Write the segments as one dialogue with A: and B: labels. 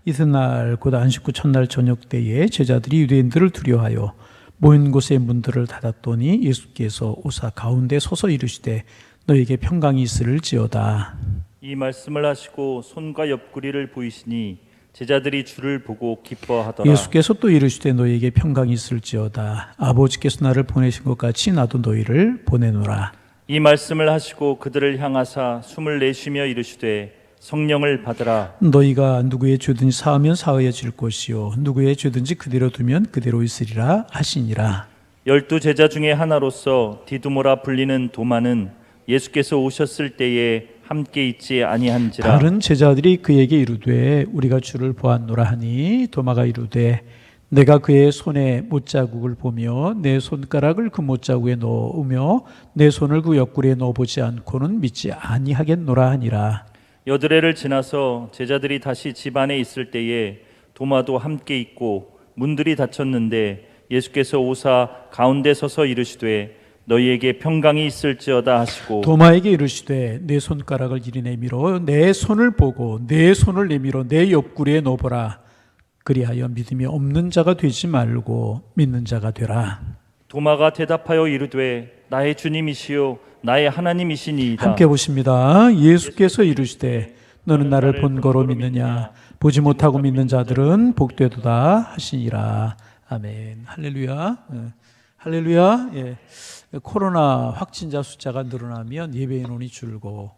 A: 이튿날 곧 안식구 첫날 저녁 때에 제자들이 유대인들을 두려워하여 모인 곳의 문들을 닫았더니 예수께서 오사 가운데 서서 이르시되 너에게 평강이 있을지어다.
B: 이 말씀을 하시고 손과 옆구리를 보이시니 제자들이 주를 보고 기뻐하더라.
A: 예수께서 또 이르시되 너에게 평강이 있을지어다. 아버지께서 나를 보내신 것 같이 나도 너희를 보내노라.
B: 이 말씀을 하시고 그들을 향하사 숨을 내쉬며 이르시되 성령을 받으라.
A: 너희가 누구의 죄든지 사하면 사하여질 것이요 누구의 죄든지 그대로 두면 그대로 있으리라 하시니라.
B: 12 제자 중에 하나로서 디두모라 불리는 도마는 예수께서 오셨을 때에 함께 있지 아니한지라.
A: 다른 제자들이 그에게 이르되 우리가 주를 보았노라 하니 도마가 이르되 내가 그의 손에 못자국을 보며 내 손가락을 그 못자국에 넣으며 내 손을 그 옆구리에 넣어보지 않고는 믿지 아니하겠노라 하니라.
B: 여드레를 지나서 제자들이 다시 집 안에 있을 때에 도마도 함께 있고 문들이 닫혔는데 예수께서 오사 가운데 서서 이르시되 너희에게 평강이 있을지어다 하시고
A: 도마에게 이르시되 내 손가락을 이리 내밀어 내 손을 보고 내 손을 내밀어 내 옆구리에 넣어보라. 그리하여 믿음이 없는 자가 되지 말고 믿는 자가 되라.
B: 도마가 대답하여 이르되 나의 주님이시요 나의 하나님이시니이다.
A: 함께 보십니다. 예수께서 이르시되 너는 나를 본 거로 믿느냐 보지 못하고 믿는 자들은 복되도다 하시니라. 아멘. 할렐루야. 할렐루야. 예. 코로나 확진자 숫자가 늘어나면 예배 인원이 줄고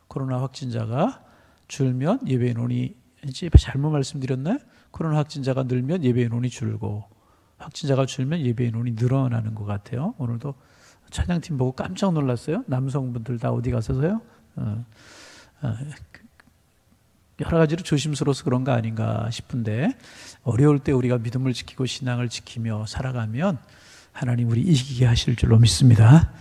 A: 코로나 확진자가 줄면 예배 인원이 잘못 말씀드렸나요? 코로나 확진자가 늘면 예배 인원이 줄고 확진자가 줄면 예배 인원이 늘어나는 것 같아요. 오늘도 찬양팀 보고 깜짝 놀랐어요. 남성분들 다 어디 가서요? 여러 가지로 조심스러워서 그런 거 아닌가 싶은데 어려울 때 우리가 믿음을 지키고 신앙을 지키며 살아가면 하나님 우리 이기게 하실 줄로 믿습니다.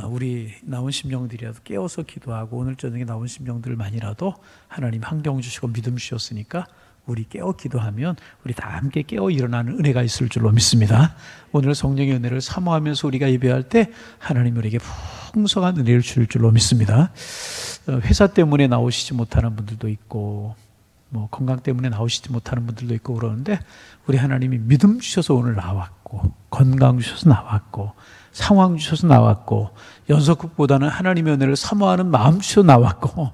A: 우리 나온 심령들이라도 깨어서 기도하고 오늘 저녁에 나온 심령들만이라도 하나님 환경 주시고 믿음 주셨으니까 우리 깨어 기도하면 우리 다 함께 깨어 일어나는 은혜가 있을 줄로 믿습니다. 오늘 성령의 은혜를 사모하면서 우리가 예배할 때 하나님 우리에게 풍성한 은혜를 줄 줄로 믿습니다. 회사 때문에 나오시지 못하는 분들도 있고 뭐 건강 때문에 나오시지 못하는 분들도 있고 그러는데 우리 하나님이 믿음 주셔서 오늘 나왔고 건강 주셔서 나왔고 상황 주셔서 나왔고 연속극보다는 하나님의 은혜를 사모하는 마음 주셔서 나왔고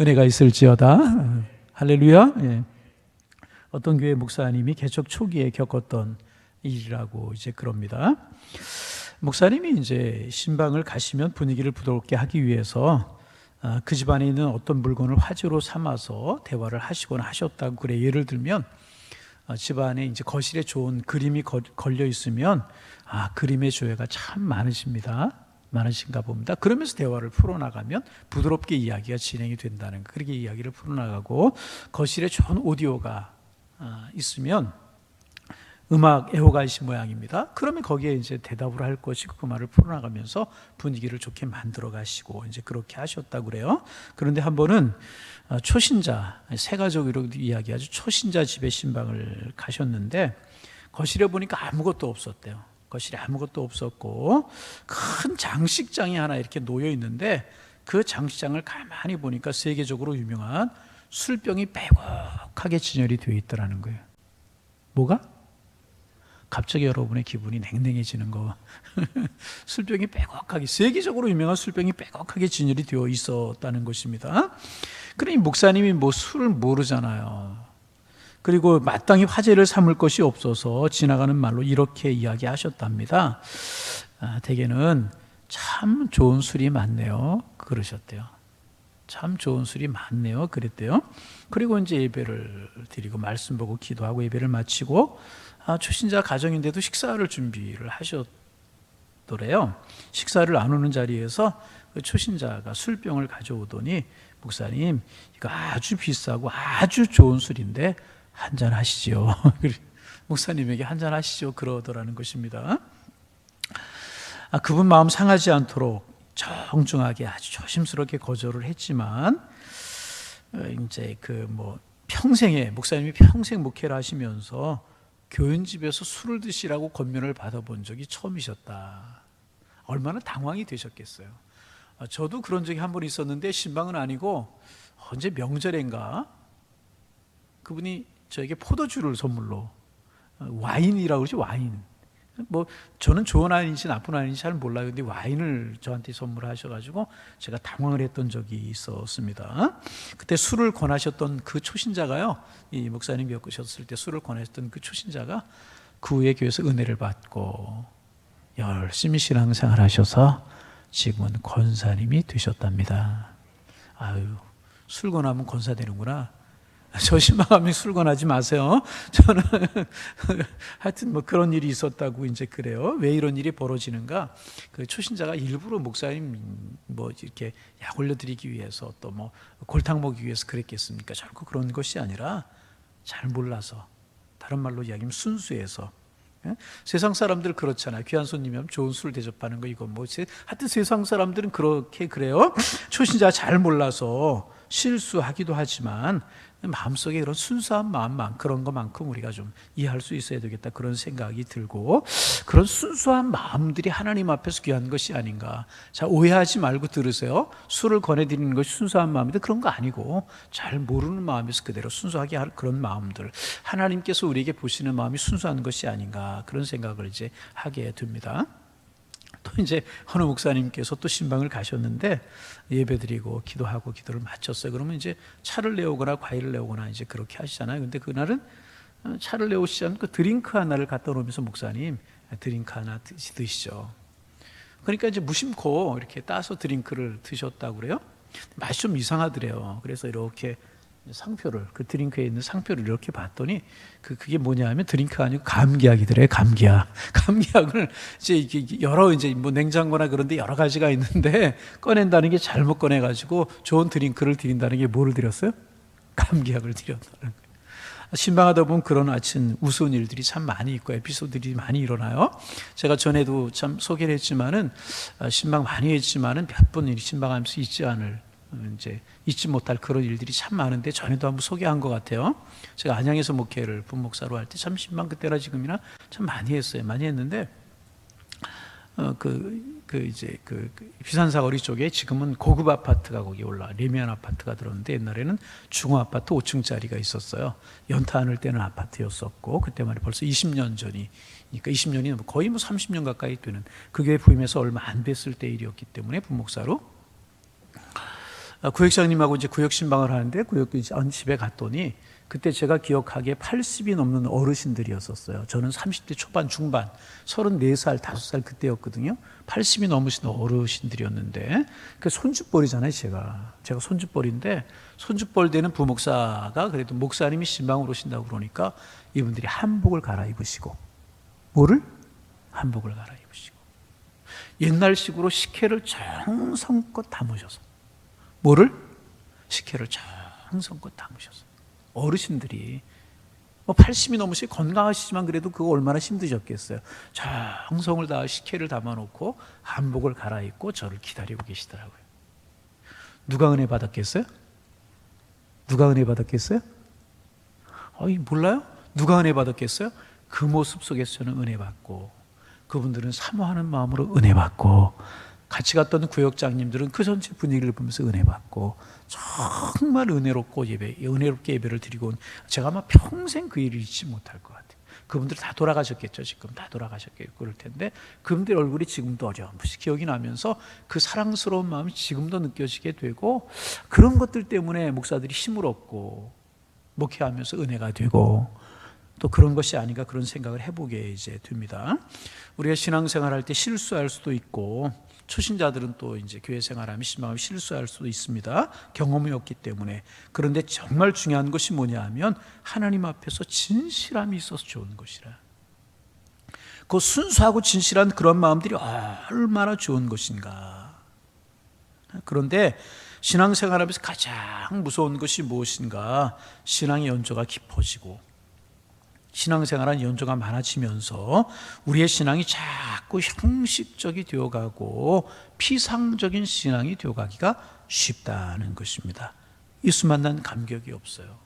A: 은혜가 있을지어다. 할렐루야. 예. 어떤 교회 목사님이 개척 초기에 겪었던 일이라고 이제 그럽니다. 목사님이 이제 신방을 가시면 분위기를 부드럽게 하기 위해서 그 집안에 있는 어떤 물건을 화제로 삼아서 대화를 하시거나 하셨다고 그래. 예를 들면 집안에 이제 거실에 좋은 그림이 걸려 있으면 그림의 조예가 참 많으신가 봅니다. 그러면서 대화를 풀어나가면 부드럽게 이야기가 진행이 된다는 거. 그렇게 이야기를 풀어나가고 거실에 좋은 오디오가 있으면 음악 애호가이신 모양입니다. 그러면 거기에 이제 대답을 할 것이고 그 말을 풀어나가면서 분위기를 좋게 만들어 가시고 이제 그렇게 하셨다고 그래요. 그런데 한 번은 초신자, 세 가족으로 이야기하죠. 초신자 집에 신방을 가셨는데 거실에 보니까 아무것도 없었대요. 거실에 아무것도 없었고 큰 장식장이 하나 이렇게 놓여 있는데 그 장식장을 가만히 보니까 세계적으로 유명한 술병이 빼곡하게 진열이 되어 있더라는 거예요. 뭐가? 갑자기 여러분의 기분이 냉랭해지는 거. 술병이 빼곡하게, 세계적으로 유명한 술병이 빼곡하게 진열이 되어 있었다는 것입니다. 그러니 목사님이 뭐 술을 모르잖아요. 그리고 마땅히 화제를 삼을 것이 없어서 지나가는 말로 이렇게 이야기하셨답니다. 대개는 참 좋은 술이 많네요. 그러셨대요. 참 좋은 술이 많네요. 그랬대요. 그리고 이제 예배를 드리고 말씀 보고 기도하고 예배를 마치고 초신자 가정인데도 식사를 준비를 하셨더래요. 식사를 나누는 자리에서 그 초신자가 술병을 가져오더니 목사님 이거 아주 비싸고 아주 좋은 술인데 한잔 하시죠. 목사님에게 한잔 하시죠. 그러더라는 것입니다. 그분 마음 상하지 않도록 정중하게 아주 조심스럽게 거절을 했지만 이제 평생에 목사님이 평생 목회를 하시면서 교인집에서 술을 드시라고 권면을 받아본 적이 처음이셨다. 얼마나 당황이 되셨겠어요. 저도 그런 적이 한 번 있었는데 신방은 아니고 언제 명절인가 그분이 저에게 포도주를 선물로, 와인이라고 그러죠, 와인. 뭐 저는 좋은 와인인지 나쁜 와인인지 잘 몰라요. 근데 와인을 저한테 선물하셔가지고 제가 당황을 했던 적이 있었습니다. 그때 술을 권하셨던 그 초신자가요, 이 목사님 겪으셨을 때 술을 권하셨던 그 초신자가 그 후에 교회에서 은혜를 받고 열심히 신앙생활 하셔서 지금은 권사님이 되셨답니다. 아유, 술 권하면 권사 되는구나. 저 신방하면 술 권하지 마세요. 저는 하여튼 뭐 그런 일이 있었다고 이제 그래요. 왜 이런 일이 벌어지는가? 그 초신자가 일부러 목사님 뭐 이렇게 약 올려드리기 위해서 또 뭐 골탕 먹이기 위해서 그랬겠습니까? 결코 그런 것이 아니라 잘 몰라서, 다른 말로 이야기하면 순수해서. 예? 세상 사람들 그렇잖아요. 귀한 손님이면 좋은 술 대접하는 거, 이거 뭐 하여튼 세상 사람들은 그렇게 그래요. 초신자 잘 몰라서 실수하기도 하지만 마음속에 그런 순수한 마음만, 그런 것만큼 우리가 좀 이해할 수 있어야 되겠다, 그런 생각이 들고, 그런 순수한 마음들이 하나님 앞에서 귀한 것이 아닌가. 자, 오해하지 말고 들으세요. 술을 권해드리는 것이 순수한 마음인데 그런 거 아니고, 잘 모르는 마음에서 그대로 순수하게 할 그런 마음들, 하나님께서 우리에게 보시는 마음이 순수한 것이 아닌가, 그런 생각을 이제 하게 됩니다. 또 이제 어느 목사님께서 또 신방을 가셨는데 예배드리고 기도하고 기도를 마쳤어요. 그러면 이제 차를 내오거나 과일을 내오거나 이제 그렇게 하시잖아요. 근데 그날은 차를 내오시지 않고 드링크 하나를 갖다 놓으면서 목사님 드링크 하나 드시죠. 그러니까 이제 무심코 이렇게 따서 드링크를 드셨다고 그래요. 맛이 좀 이상하더래요. 그래서 이렇게 상표를, 그 드링크에 있는 상표를 이렇게 봤더니 그게 뭐냐 하면 드링크가 아니고 감기약이더래요. 감기약을 이제 여러 이제 뭐 냉장고나 그런데 여러 가지가 있는데 꺼낸다는 게 잘못 꺼내가지고 좋은 드링크를 드린다는 게 뭐를 드렸어요? 감기약을 드렸다는 거예요. 신방하다 보면 그런 아침 우스운 일들이 참 많이 있고 에피소드들이 많이 일어나요. 제가 전에도 참 소개를 했지만은 신방 많이 했지만은 몇 번 신방하면서 잊지 못할 그런 일들이 참 많은데 전에도 한번 소개한 것 같아요. 제가 안양에서 목회를 분목사로 할 때 참 신방 그때나 지금이나 참 많이 했어요. 많이 했는데 비산사거리 쪽에 지금은 고급 아파트가 거기 레미안 아파트가 들었는데 옛날에는 중호 아파트 5층짜리가 있었어요. 연타 안을 때는 아파트였었고, 그때 말이 벌써 20년 전이, 그러니까 20년이 거의 뭐 30년 가까이 되는, 그 교회 부임해서 얼마 안 됐을 때 일이었기 때문에 분목사로 구역장님하고 이제 구역 신방을 하는데 구역 집에 갔더니 그때 제가 기억하기에 80이 넘는 어르신들이었었어요. 저는 30대 초반 중반, 34살, 5살 그때였거든요. 80이 넘으신 어르신들이었는데 그 손주뻘이잖아요. 제가 손주뻘인데, 손주뻘 되는 부목사가 그래도 목사님이 신방으로 오신다고 그러니까 이분들이 한복을 갈아입으시고, 뭐를? 한복을 갈아입으시고 옛날식으로 식혜를 정성껏 담으셔서, 뭐를? 식혜를 정성껏 담으셔서 어르신들이 80이 넘으시 건강하시지만 그래도 그거 얼마나 힘드셨겠어요. 정성을 다해 식혜를 담아놓고 한복을 갈아입고 저를 기다리고 계시더라고요. 누가 은혜 받았겠어요? 누가 은혜 받았겠어요? 몰라요? 누가 은혜 받았겠어요? 그 모습 속에서 저는 은혜 받고, 그분들은 사모하는 마음으로 은혜 받고, 같이 갔던 구역장님들은 그 전체 분위기를 보면서 은혜 받고, 정말 은혜롭게 예배를 드리고 온, 제가 아마 평생 그 일을 잊지 못할 것 같아요. 그분들 다 돌아가셨겠죠. 지금 다 돌아가셨겠고 그럴 텐데 그분들 얼굴이 지금도 어렴풋이 기억이 나면서 그 사랑스러운 마음이 지금도 느껴지게 되고, 그런 것들 때문에 목사들이 힘을 얻고 목회하면서 은혜가 되고, 또 그런 것이 아닌가, 그런 생각을 해보게 이제 됩니다. 우리가 신앙생활할 때 실수할 수도 있고, 초신자들은 또 이제 교회 생활하면 신방하면 실수할 수도 있습니다. 경험이 없기 때문에. 그런데 정말 중요한 것이 뭐냐 하면 하나님 앞에서 진실함이 있어서 좋은 것이라. 그 순수하고 진실한 그런 마음들이 얼마나 좋은 것인가. 그런데 신앙생활하면서 가장 무서운 것이 무엇인가? 신앙의 연조가 깊어지고 신앙생활한 연조가 많아지면서 우리의 신앙이 자꾸 형식적이 되어가고 피상적인 신앙이 되어가기가 쉽다는 것입니다. 예수 만난 감격이 없어요.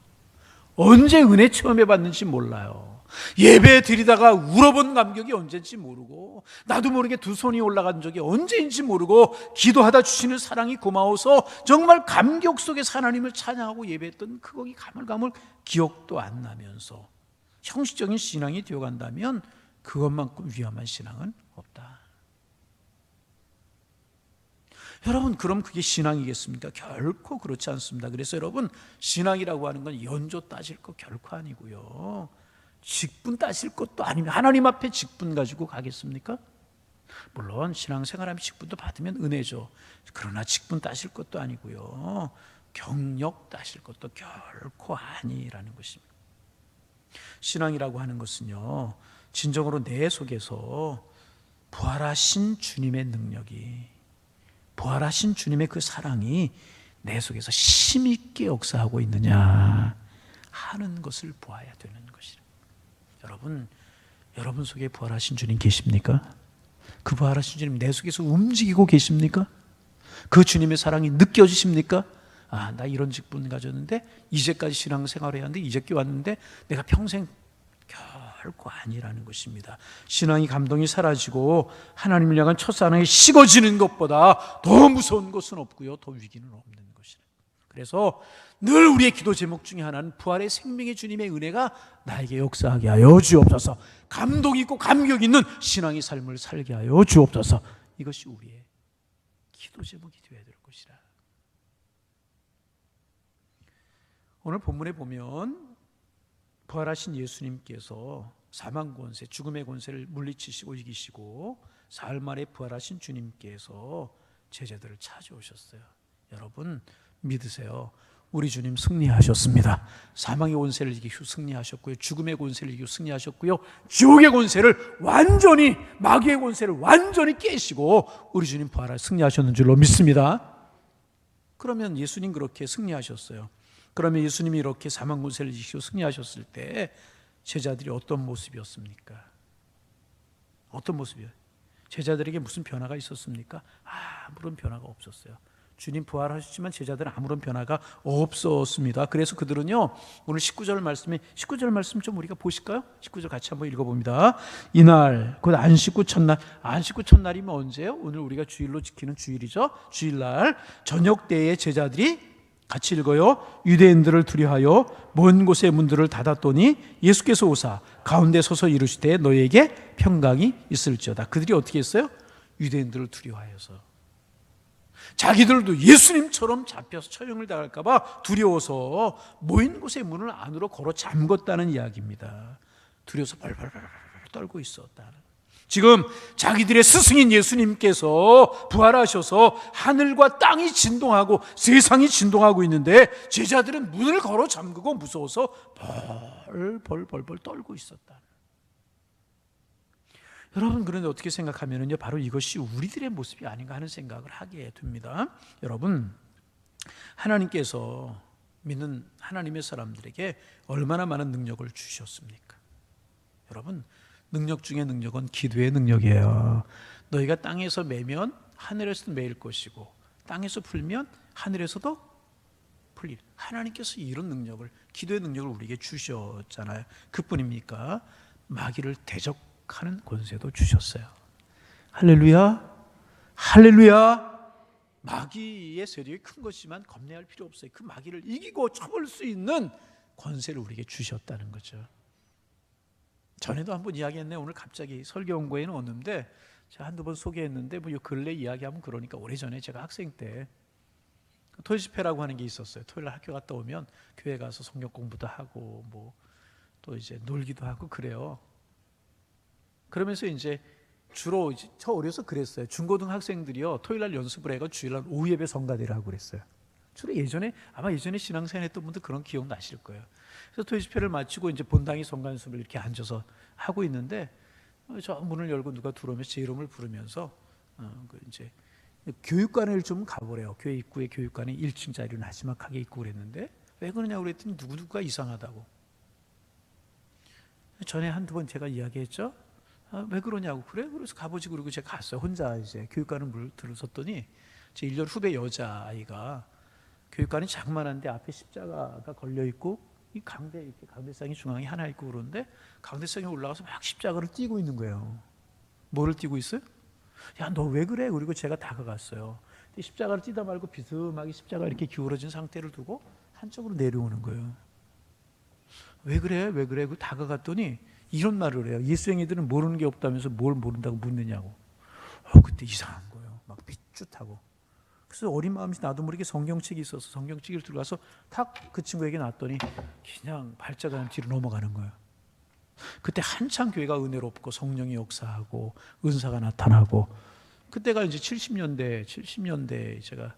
A: 언제 은혜 체험해 봤는지 몰라요. 예배 드리다가 울어본 감격이 언제인지 모르고, 나도 모르게 두 손이 올라간 적이 언제인지 모르고, 기도하다 주시는 사랑이 고마워서 정말 감격 속에서 하나님을 찬양하고 예배했던 그거기 가물가물 기억도 안 나면서 형식적인 신앙이 되어간다면 그것만큼 위험한 신앙은 없다. 여러분, 그럼 그게 신앙이겠습니까? 결코 그렇지 않습니다. 그래서 여러분, 신앙이라고 하는 건 연조 따질 거 결코 아니고요, 직분 따질 것도 아니면 하나님 앞에 직분 가지고 가겠습니까? 물론 신앙생활하면 직분도 받으면 은혜죠. 그러나 직분 따질 것도 아니고요, 경력 따질 것도 결코 아니라는 것입니다. 신앙이라고 하는 것은요, 진정으로 내 속에서 부활하신 주님의 능력이, 부활하신 주님의 그 사랑이 내 속에서 힘있게 역사하고 있느냐 하는 것을 보아야 되는 것이라. 여러분 속에 부활하신 주님 계십니까? 그 부활하신 주님 내 속에서 움직이고 계십니까? 그 주님의 사랑이 느껴지십니까? 아, 나 이런 직분 가졌는데, 이제까지 신앙생활을 해야 하는데, 이제께 왔는데 내가 평생, 결코 아니라는 것입니다. 신앙이 감동이 사라지고 하나님을 향한 첫사랑이 식어지는 것보다 더 무서운 것은 없고요, 더 위기는 없는 것이라. 그래서 늘 우리의 기도 제목 중에 하나는 부활의 생명의 주님의 은혜가 나에게 역사하게 하여 주옵소서, 감동 있고 감격 있는 신앙의 삶을 살게 하여 주옵소서, 이것이 우리의 기도 제목이 되어야 될 것이라. 오늘 본문에 보면 부활하신 예수님께서 사망 권세, 죽음의 권세를 물리치시고 이기시고 사흘 만에 부활하신 주님께서 제자들을 찾아오셨어요. 여러분 믿으세요. 우리 주님 승리하셨습니다. 사망의 권세를 이기시고 승리하셨고요, 죽음의 권세를 이기고 승리하셨고요, 지옥의 권세를 완전히, 마귀의 권세를 완전히 깨시고 우리 주님 부활하여 승리하셨는 줄로 믿습니다. 그러면 예수님 그렇게 승리하셨어요. 그러면 예수님이 이렇게 사망 권세를 이기시고 승리하셨을 때 제자들이 어떤 모습이었습니까? 어떤 모습이에요? 제자들에게 무슨 변화가 있었습니까? 아무런 변화가 없었어요. 주님 부활하셨지만 제자들은 아무런 변화가 없었습니다. 그래서 그들은요, 오늘 19절 말씀 좀 우리가 보실까요? 19절 같이 한번 읽어봅니다. 이날 곧 안식구 첫날, 안식구 첫날이면 언제예요? 오늘 우리가 주일로 지키는 주일이죠. 주일날 저녁 때에 제자들이, 같이 읽어요. 유대인들을 두려하여 먼 곳의 문들을 닫았더니 예수께서 오사 가운데 서서 이르시되 너희에게 평강이 있을지어다. 그들이 어떻게 했어요? 유대인들을 두려워하여서, 자기들도 예수님처럼 잡혀서 처형을 당할까 봐 두려워서 모인 곳의 문을 안으로 걸어 잠궜다는 이야기입니다. 두려워서 벌벌 떨고 있었다는. 지금 자기들의 스승인 예수님께서 부활하셔서 하늘과 땅이 진동하고 세상이 진동하고 있는데 제자들은 문을 걸어 잠그고 무서워서 벌벌 떨고 있었다. 여러분, 그런데 어떻게 생각하면요, 바로 이것이 우리들의 모습이 아닌가 하는 생각을 하게 됩니다. 여러분, 하나님께서 믿는 하나님의 사람들에게 얼마나 많은 능력을 주셨습니까? 여러분, 능력 중에 능력은 기도의 능력이에요. 너희가 땅에서 매면 하늘에서도 매일 것이고 땅에서 풀면 하늘에서도 풀리. 하나님께서 이런 능력을, 기도의 능력을 우리에게 주셨잖아요. 그뿐입니까? 마귀를 대적하는 권세도 주셨어요. 할렐루야, 할렐루야. 마귀의 세력이 큰 것이지만 겁내할 필요 없어요. 그 마귀를 이기고 쳐볼 수 있는 권세를 우리에게 주셨다는 거죠. 전에도 한번 이야기했네요. 오늘 갑자기 설교 원고에는 없는데 제가 한두 번 소개했는데, 뭐 근래 이야기하면 그러니까, 오래전에 제가 학생 때 토요 집회라고 하는 게 있었어요. 토요일 학교 갔다 오면 교회 가서 성경 공부도 하고 뭐 또 이제 놀기도 하고 그래요. 그러면서 이제 주로 저 어려서 그랬어요. 중고등 학생들이요, 토요일 날 연습을 해가 주일날 오후 예배 성가대를 하고 그랬어요. 주로 아마 예전에 신앙생활 했던 분들 그런 기억 나실 거예요. 그래서 토요 집회를 마치고 이제 본당이 성가 연습을 이렇게 앉아서 하고 있는데, 저 문을 열고 누가 들어오면서 제 이름을 부르면서 이제 교육관을 좀 가보래요. 교회 입구에 교육관에 1층짜리를 나지막하게 있고 그랬는데, 왜 그러냐고 그랬더니 누구누구가 이상하다고. 전에 한두 번 제가 이야기했죠. 왜 그러냐고. 그래서 가보지. 그러고 제가 갔어요. 혼자 이제 교육관을 물 들었더니 제 1년 후배 여자아이가, 교육관이 장만한데 앞에 십자가가 걸려 있고 이 강대상이 중앙에 하나 있고 그런데 강대상에 올라가서 막 십자가를 띄고 있는 거예요. 뭐를 띄고 있어요? 야, 너 왜 그래? 그리고 제가 다가갔어요. 십자가를 띄다 말고 비스듬하게 십자가 이렇게 기울어진 상태를 두고 한쪽으로 내려오는 거예요. 왜 그래? 왜 그래? 그 다가갔더니 이런 말을 해요. 예수행이들은 모르는 게 없다면서 뭘 모른다고 묻느냐고. 그때 이상한 거예요. 막 삐뚤하고. 그래서 어린 마음이 나도 모르게 성경책이 있어서 성경책을 들어가서 탁 그 친구에게 놨더니 그냥 발자국 뒤로 넘어가는 거예요. 그때 한창 교회가 은혜롭고 성령이 역사하고 은사가 나타나고, 그때가 이제 70년대 제가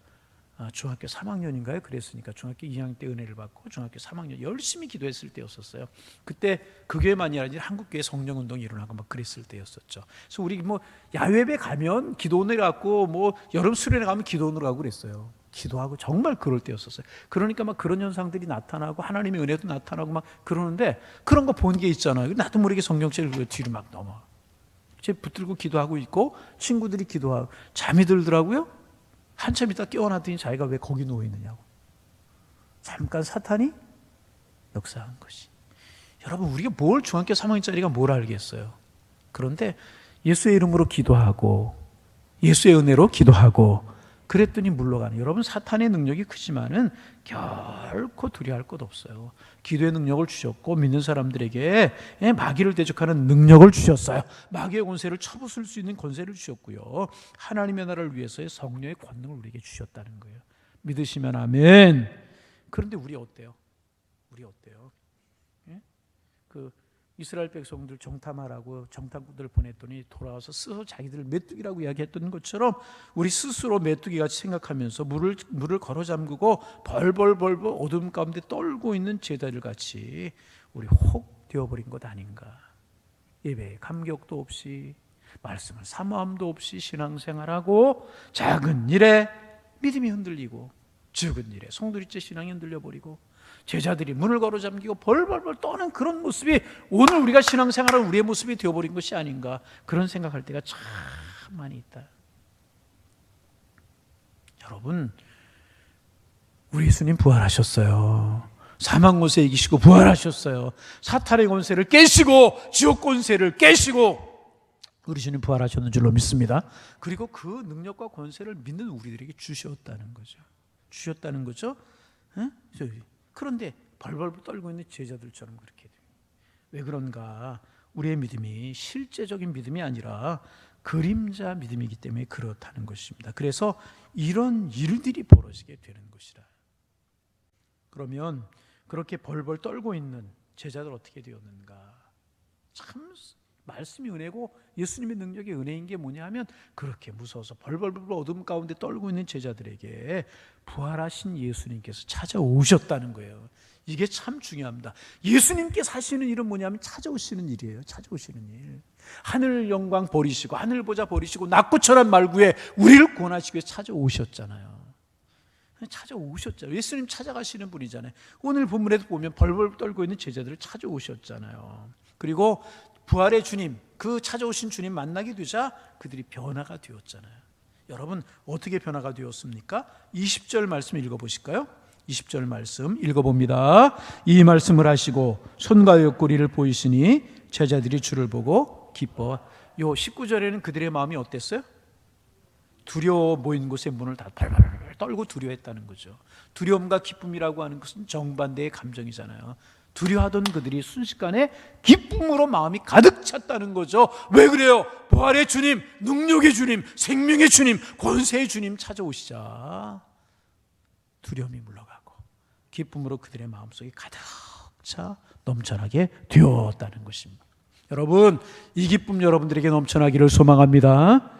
A: 중학교 3학년인가요? 그랬으니까 중학교 2학년 때 은혜를 받고 중학교 3학년 열심히 기도했을 때였었어요. 그때 그 교회만이 아니라 한국 교회 성령 운동이 일어나고 막 그랬을 때였었죠. 그래서 우리 뭐 야외배 가면 기도원에 갔고 뭐 여름 수련회 가면 기도원으로 가고 그랬어요. 기도하고 정말 그럴 때였었어요. 그러니까 막 그런 현상들이 나타나고 하나님의 은혜도 나타나고 막 그러는데, 그런 거 본 게 있잖아요. 나도 모르게 성경책을 뒤로 막 넘어. 제 붙들고 기도하고 있고 친구들이 기도하고 잠이 들더라고요. 한참 있다 깨어났더니 자기가 왜 거기 누워 있느냐고. 잠깐 사탄이 역사한 것이. 여러분, 우리가 뭘 중학교 3학년짜리가 뭘 알겠어요. 그런데 예수의 이름으로 기도하고 예수의 은혜로 기도하고 그랬더니 물러가는, 여러분 사탄의 능력이 크지만은 결코 두려워할 것 없어요. 기도의 능력을 주셨고 믿는 사람들에게 마귀를 대적하는 능력을 주셨어요. 마귀의 권세를 쳐부술 수 있는 권세를 주셨고요. 하나님의 나라를 위해서의 성령의 권능을 우리에게 주셨다는 거예요. 믿으시면 아멘. 그런데 우리 어때요? 그 이스라엘 백성들 정탐하라고 정탐꾼들을 보냈더니 돌아와서 스스로 자기들 메뚜기라고 이야기했던 것처럼 우리 스스로 메뚜기같이 생각하면서 물을 걸어 잠그고 벌벌 어둠 가운데 떨고 있는 제자들 같이 우리 혹 되어버린 것 아닌가. 예배에 감격도 없이 말씀을 사모함도 없이 신앙생활하고 작은 일에 믿음이 흔들리고 적은 일에 송두리째 신앙이 흔들려버리고 제자들이 문을 걸어 잠기고 벌벌 떠는 그런 모습이 오늘 우리가 신앙생활은 우리의 모습이 되어버린 것이 아닌가, 그런 생각할 때가 참 많이 있다. 여러분, 우리 예수님 부활하셨어요. 사망 권세 이기시고 부활하셨어요. 사탄의 권세를 깨시고 지옥 권세를 깨시고 우리 주님 부활하셨는 줄로 믿습니다. 그리고 그 능력과 권세를 믿는 우리들에게 주셨다는 거죠. 응? 그런데 벌벌 떨고 있는 제자들처럼 그렇게 돼요. 왜 그런가? 우리의 믿음이 실제적인 믿음이 아니라 그림자 믿음이기 때문에 그렇다는 것입니다. 그래서 이런 일들이 벌어지게 되는 것이라. 그러면 그렇게 벌벌 떨고 있는 제자들 어떻게 되었는가? 참 말씀이 은혜고 예수님의 능력이 은혜인 게 뭐냐 하면, 그렇게 무서워서 벌벌 어둠 가운데 떨고 있는 제자들에게 부활하신 예수님께서 찾아오셨다는 거예요. 이게 참 중요합니다. 예수님께서 하시는 일은 뭐냐면 찾아오시는 일이에요. 찾아오시는 일. 하늘 영광 버리시고 하늘 보좌 버리시고 낙고천한 말구에 우리를 구원하시기 위해 찾아오셨잖아요. 예수님 찾아가시는 분이잖아요. 오늘 본문에도 보면 벌벌 떨고 있는 제자들을 찾아오셨잖아요. 그리고 부활의 주님, 그 찾아오신 주님 만나게 되자 그들이 변화가 되었잖아요. 여러분, 어떻게 변화가 되었습니까? 20절 말씀 읽어보실까요? 20절 말씀 읽어봅니다. 이 말씀을 하시고 손과 옆구리를 보이시니 제자들이 주를 보고 기뻐. 요 19절에는 그들의 마음이 어땠어요? 두려워 모인 곳에 문을 다 벌벌 떨고 두려워했다는 거죠. 두려움과 기쁨이라고 하는 것은 정반대의 감정이잖아요. 두려워하던 그들이 순식간에 기쁨으로 마음이 가득 찼다는 거죠. 왜 그래요? 부활의 주님, 능력의 주님, 생명의 주님, 권세의 주님 찾아오시자 두려움이 물러가고 기쁨으로 그들의 마음속에 가득 차 넘쳐나게 되었다는 것입니다. 여러분, 이 기쁨 여러분들에게 넘쳐나기를 소망합니다.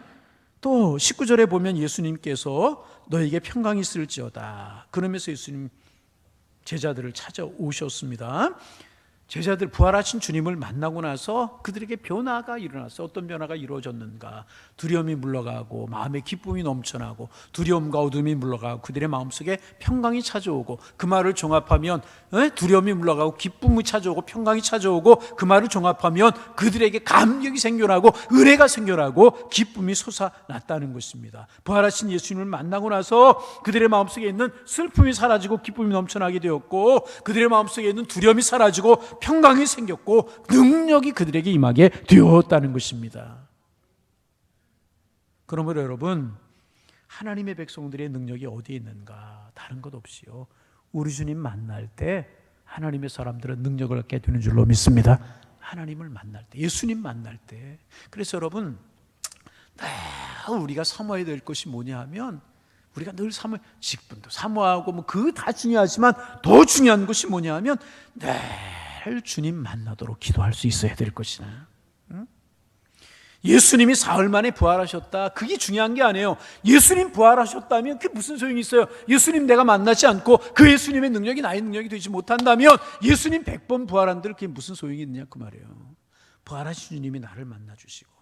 A: 또 19절에 보면 예수님께서 너에게 평강이 있을지어다 그러면서 예수님 제자들을 찾아오셨습니다. 제자들 부활하신 주님을 만나고 나서 그들에게 변화가 일어났어요. 어떤 변화가 이루어졌는가? 두려움이 물러가고 마음의 기쁨이 넘쳐나고 두려움과 어둠이 물러가고 그들의 마음속에 평강이 찾아오고 그 말을 종합하면 두려움이 물러가고 기쁨이 찾아오고 평강이 찾아오고 그 말을 종합하면 그들에게 감격이 생겨나고 은혜가 생겨나고 기쁨이 솟아났다는 것입니다. 부활하신 예수님을 만나고 나서 그들의 마음속에 있는 슬픔이 사라지고 기쁨이 넘쳐나게 되었고 그들의 마음속에 있는 두려움이 사라지고 평강이 생겼고 능력이 그들에게 임하게 되었다는 것입니다. 그러므로 여러분, 하나님의 백성들의 능력이 어디에 있는가? 다른 것 없이요, 우리 주님 만날 때 하나님의 사람들은 능력을 갖게 되는 줄로 믿습니다. 하나님을 만날 때, 예수님 만날 때. 그래서 여러분, 우리가 사모해야 될 것이 뭐냐 하면, 우리가 늘 직분도 사모하고 뭐 그 다 중요하지만 더 중요한 것이 뭐냐 하면 늘 주님 만나도록 기도할 수 있어야 될 것이다. 예수님이 사흘 만에 부활하셨다, 그게 중요한 게 아니에요. 예수님 부활하셨다면 그게 무슨 소용이 있어요? 예수님 내가 만나지 않고 그 예수님의 능력이 나의 능력이 되지 못한다면 예수님 100번 부활한들 그게 무슨 소용이 있느냐 그 말이에요. 부활하신 주님이 나를 만나주시고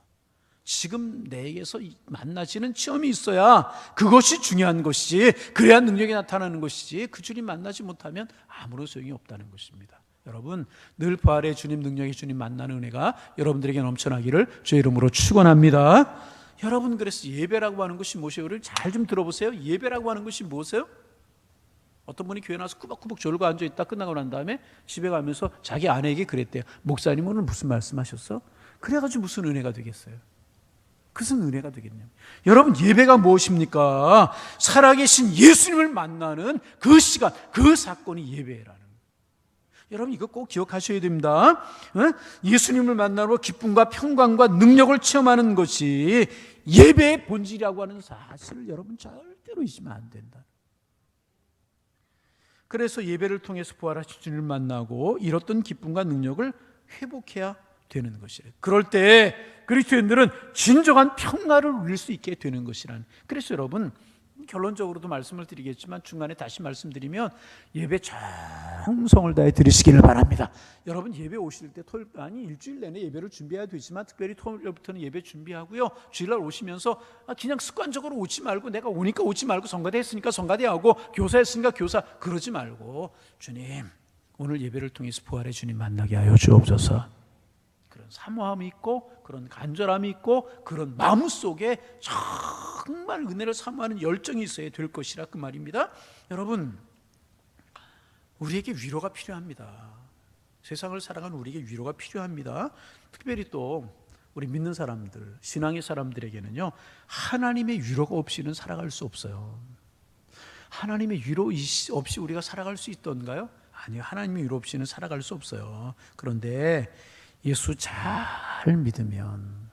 A: 지금 내게서 만나지는 체험이 있어야 그것이 중요한 것이지, 그래야 능력이 나타나는 것이지, 그 주님 만나지 못하면 아무런 소용이 없다는 것입니다. 여러분, 늘 부활의 주님, 능력의 주님 만나는 은혜가 여러분들에게 넘쳐나기를 주의 이름으로 축원합니다. 여러분, 그래서 예배라고 하는 것이 무엇이에요? 잘 좀 들어보세요. 예배라고 하는 것이 무엇이에요? 어떤 분이 교회 나와서 꾸벅꾸벅 졸고 앉아있다 끝나고 난 다음에 집에 가면서 자기 아내에게 그랬대요. 목사님 오늘 무슨 말씀하셨어? 그래가지고 무슨 은혜가 되겠어요? 무슨 은혜가 되겠냐면, 여러분, 예배가 무엇입니까? 살아계신 예수님을 만나는 그 시간, 그 사건이 예배라는, 여러분 이거 꼭 기억하셔야 됩니다. 예수님을 만나러 기쁨과 평강과 능력을 체험하는 것이 예배의 본질이라고 하는 사실을 여러분 절대로 잊으면 안 된다. 그래서 예배를 통해서 부활하신 주님을 만나고 잃었던 기쁨과 능력을 회복해야 되는 것이래요. 그럴 때 그리스도인들은 진정한 평화를 누릴 수 있게 되는 것이라는. 그래서 여러분, 결론적으로도 말씀을 드리겠지만 중간에 다시 말씀드리면 예배 정성을 다해 드리시기를 바랍니다. 여러분, 예배 오실 때 일주일 내내 예배를 준비해야 되지만 특별히 토요일부터는 예배 준비하고요, 주일날 오시면서 그냥 습관적으로 오지 말고, 내가 오니까 오지 말고, 성가대 했으니까 성가대하고, 교사 했으니까 교사, 그러지 말고, 주님 오늘 예배를 통해서 부활의 주님 만나게 하여 주옵소서. 그런 사모함이 있고 그런 간절함이 있고 그런 마음 속에 정말 은혜를 사모하는 열정이 있어야 될 것이라 그 말입니다. 여러분, 우리에게 위로가 필요합니다. 세상을 살아가는 우리에게 위로가 필요합니다. 특별히 또 우리 믿는 사람들, 신앙의 사람들에게는요, 하나님의 위로가 없이는 살아갈 수 없어요. 하나님의 위로 없이 우리가 살아갈 수 있던가요? 아니요, 하나님의 위로 없이는 살아갈 수 없어요. 그런데 예수 잘 믿으면,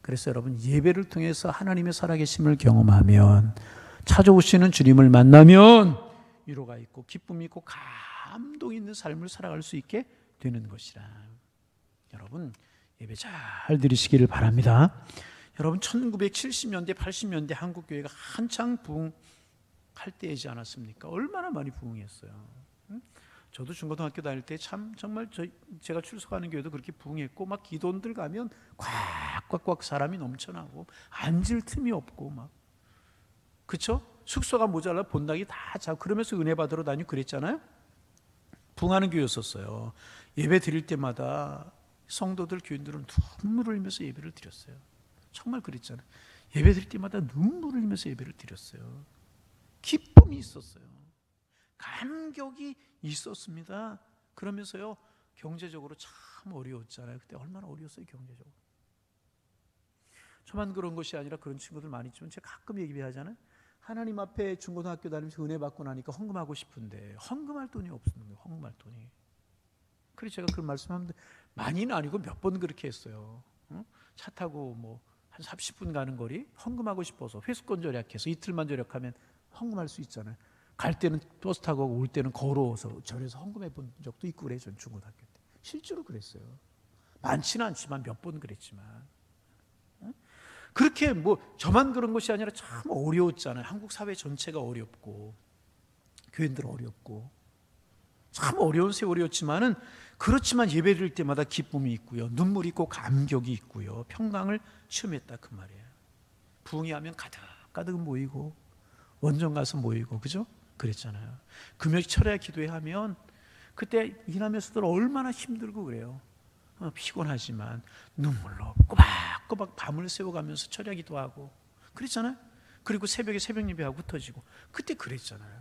A: 그래서 여러분, 예배를 통해서 하나님의 살아계심을 경험하면, 찾아오시는 주님을 만나면 위로가 있고 기쁨이 있고 감동이 있는 삶을 살아갈 수 있게 되는 것이라. 여러분, 예배 잘 드리시기를 바랍니다. 여러분, 1970년대 80년대 한국교회가 한창 부흥할 때이지 않았습니까? 얼마나 많이 부흥했어요. 저도 중고등학교 다닐 때 참 정말 제가 출석하는 교회도 그렇게 부흥했고, 막 기도원들 가면 꽉꽉꽉 사람이 넘쳐나고 앉을 틈이 없고 막, 그렇죠? 숙소가 모자라 본당이 다 자고 그러면서 은혜 받으러 다니고 그랬잖아요. 부흥하는 교회였었어요. 예배 드릴 때마다 성도들, 교인들은 눈물을 흘리면서 예배를 드렸어요. 정말 그랬잖아요. 예배 드릴 때마다 눈물을 흘리면서 예배를 드렸어요. 기쁨이 있었어요. 감격이 있었습니다. 그러면서요, 경제적으로 참 어려웠잖아요. 그때 얼마나 어려웠어요, 경제적으로. 저만 그런 것이 아니라 그런 친구들 많이 있지만 제가 가끔 얘기하잖아요. 하나님 앞에 중고등학교 다니면서 은혜 받고 나니까 헌금하고 싶은데 헌금할 돈이 없는 거예요. 헌금할 돈이. 그래서 제가 그런 말씀하면 많이는 아니고 몇 번 그렇게 했어요. 차 타고 뭐 한 30분 가는 거리 헌금하고 싶어서 회수권 절약해서 이틀만 절약하면 헌금할 수 있잖아요. 갈 때는 버스 타고 올 때는 걸어서 절에서 헌금해 본 적도 있고 그래요. 전 중고등학교 때 실제로 그랬어요. 많지는 않지만 몇 번 그랬지만, 그렇게 뭐 저만 그런 것이 아니라 참 어려웠잖아요. 한국 사회 전체가 어렵고 교인들 어렵고 참 어려운 세월이었지만은 그렇지만 예배드릴 때마다 기쁨이 있고요, 눈물이 있고 감격이 있고요, 평강을 체험했다 그 말이에요. 부흥회하면 가득 모이고 원정 가서 모이고, 그죠? 그랬잖아요. 금요 철야 기도회 하면 그때 일하면서도 얼마나 힘들고 그래요. 피곤하지만 눈물로 꼬박꼬박 밤을 새워가면서 철야 기도하고 그랬잖아요. 그리고 새벽에 새벽 예배하고 흩어지고 그때 그랬잖아요.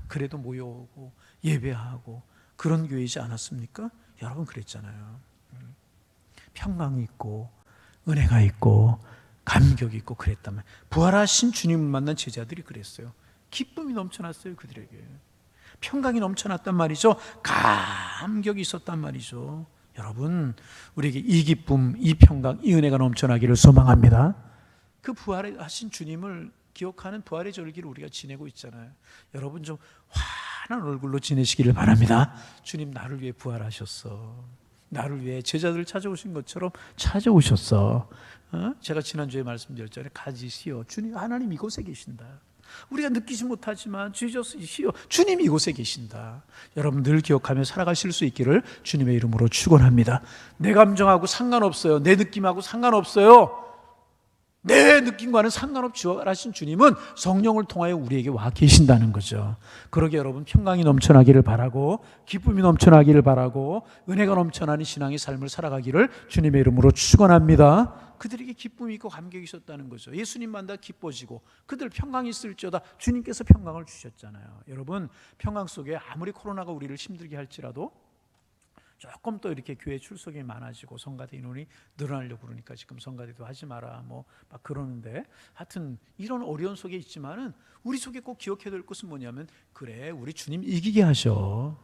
A: 그래도 모여오고 예배하고 그런 교회이지 않았습니까? 여러분 그랬잖아요. 평강이 있고 은혜가 있고 감격이 있고 그랬다면, 부활하신 주님을 만난 제자들이 그랬어요. 기쁨이 넘쳐났어요. 그들에게 평강이 넘쳐났단 말이죠. 감격이 있었단 말이죠. 여러분, 우리에게 이 기쁨, 이 평강, 이 은혜가 넘쳐나기를 소망합니다. 그 부활하신 주님을 기억하는 부활의 절기를 우리가 지내고 있잖아요. 여러분 좀 환한 얼굴로 지내시기를 바랍니다. 주님 나를 위해 부활하셨어. 나를 위해 제자들을 찾아오신 것처럼 찾아오셨어. 제가 지난주에 말씀드렸잖아요. 가지시오. 주님, 하나님 이곳에 계신다. 우리가 느끼지 못하지만 주시오, 주님 이곳에 계신다. 여러분 늘 기억하며 살아가실 수 있기를 주님의 이름으로 축원합니다. 내 감정하고 상관없어요. 내 느낌하고 상관없어요. 내 느낌과는 상관없이 부활하신 주님은 성령을 통하여 우리에게 와 계신다는 거죠. 그러게 여러분 평강이 넘쳐나기를 바라고 기쁨이 넘쳐나기를 바라고 은혜가 넘쳐나는 신앙의 삶을 살아가기를 주님의 이름으로 축원합니다. 그들에게 기쁨이 있고 감격이 있었다는 거죠. 예수님 만나 기뻐지고 그들 평강이 있을지어다 주님께서 평강을 주셨잖아요. 여러분 평강 속에 아무리 코로나가 우리를 힘들게 할지라도 조금 또 이렇게 교회 출석이 많아지고 성가대 인원이 늘어나려고 그러니까 지금 성가대도 하지 마라 뭐 막 그러는데, 하여튼 이런 어려운 속에 있지만은 우리 속에 꼭 기억해야 될 것은 뭐냐면, 그래 우리 주님 이기게 하셔.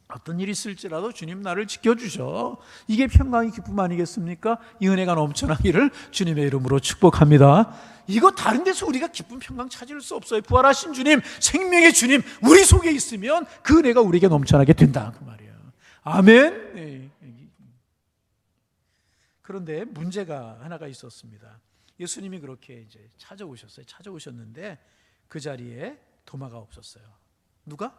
A: 어떤 일이 있을지라도 주님 나를 지켜주셔. 이게 평강의 기쁨 아니겠습니까? 이 은혜가 넘쳐나기를 주님의 이름으로 축복합니다. 이거 다른 데서 우리가 기쁨 평강 찾을 수 없어요. 부활하신 주님, 생명의 주님 우리 속에 있으면 그 은혜가 우리에게 넘쳐나게 된다 그 말이에요. 아멘. 네. 그런데 문제가 하나가 있었습니다. 예수님이 그렇게 이제 찾아오셨어요. 찾아오셨는데 그 자리에 도마가 없었어요. 누가?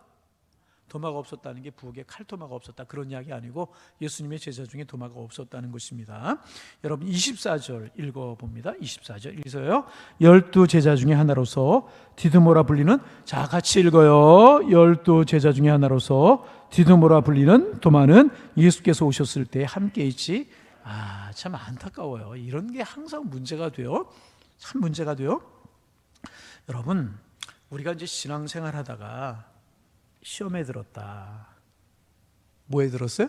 A: 도마가 없었다는 게 부엌에 칼도마가 없었다 그런 이야기 아니고 예수님의 제자 중에 도마가 없었다는 것입니다. 여러분 24절 읽어봅니다. 24절 읽어서요. 12 제자 중에 하나로서 디두모라 불리는, 자 같이 읽어요. 12 제자 중에 하나로서 디두모라 불리는 도마는 예수께서 오셨을 때 함께 있지. 참 안타까워요. 이런 게 항상 문제가 돼요. 참 문제가 돼요. 여러분 우리가 이제 신앙생활 하다가 시험에 들었다. 뭐에 들었어요?